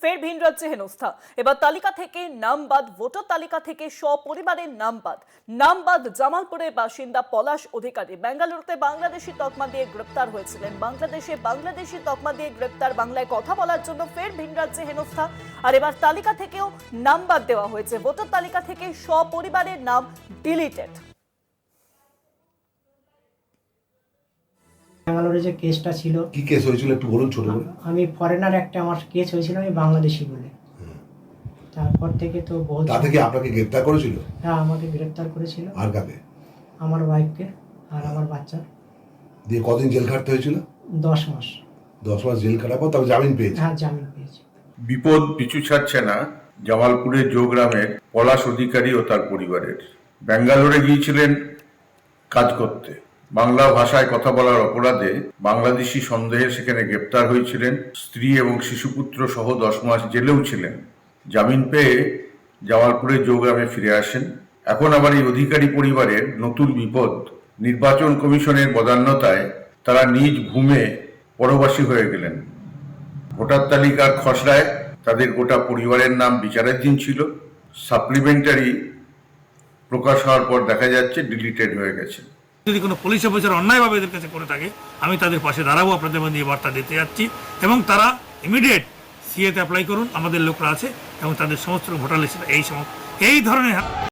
ফের ভিন রাজ্যে হেনস্থা। এবার তালিকা থেকে নাম বাদ, ভোটার তালিকা থেকে সপরিবারের নাম বাদ জামালপুরের বাসিন্দা পলাশ অধিকারী বেঙ্গালুরুতে বাংলাদেশি তকমা দিয়ে গ্রেপ্তার হয়েছিলেন। বাংলাদেশি তকমা দিয়ে গ্রেপ্তার, বাংলায় কথা বলার জন্য ফের ভিন রাজ্যে হেনস্থা। আর এবার তালিকা থেকেও নাম বাদ দেওয়া হয়েছে, ভোটার তালিকা থেকে সপরিবারের নাম ডিলিটেড। ব্যাঙ্গালোরে যে কেসটা ছিল, কি কেস হয়েছিল একটু বলুন ছোট করে। আমি ফরেনার একটা আমার কেস হয়েছিল, আমি বাংলাদেশি বলে। তারপর থেকে তো বহুত তা থেকে আপনাকে গ্রেফতার করেছিল? হ্যাঁ, আমাকে গ্রেফতার করেছিল। আর কাকে? আমার ওয়াইফকে আর আমার বাচ্চা। দিয়ে কদিন জেল খাটতে হয়েছিল? 10 মাস। 10 মাস জেল খাটার পর তবে জামিন পেয়েছে? হ্যাঁ, জামিন পেয়েছি। বিপদ পিছু ছাড়ছে না জামালপুরের জোগ্রামের পলাশ অধিকারী ও তার পরিবারের। ব্যাঙ্গালোরে গিয়েছিলেন কাজ করতে। বাংলা ভাষায় কথা বলার অপরাধে বাংলাদেশি সন্দেহে সেখানে গ্রেপ্তার হয়েছিলেন। স্ত্রী এবং শিশুপুত্র সহ 10 মাস জেলেও ছিলেন। জামিন পেয়ে জামালপুরের জোগ্রামে ফিরে আসেন। এখন আবার এই অধিকারী পরিবারের নতুন বিপদ। নির্বাচন কমিশনের বদান্যতায় তারা নিজ ভূমে পরবাসী হয়ে গেলেন। ভোটার তালিকার খসড়ায় তাদের গোটা পরিবারের নাম বিচারাধীন ছিল। সাপ্লিমেন্টারি প্রকাশ হওয়ার পর দেখা যাচ্ছে ডিলিটেড হয়ে গেছে। যদি কোনো পুলিশ অফিসার অন্যায়ভাবে এদের কাছে করে থাকে, আমি তাদের পাশে দাঁড়াবো, আপনাদের মধ্যে এই বার্তা দিতে যাচ্ছি। এবং তারা ইমিডিয়েট সিএতে অ্যাপ্লাই করুন, আমাদের লোকরা আছে এবং তাদের সমস্ত ভোটার লিস্টে এই ধরনের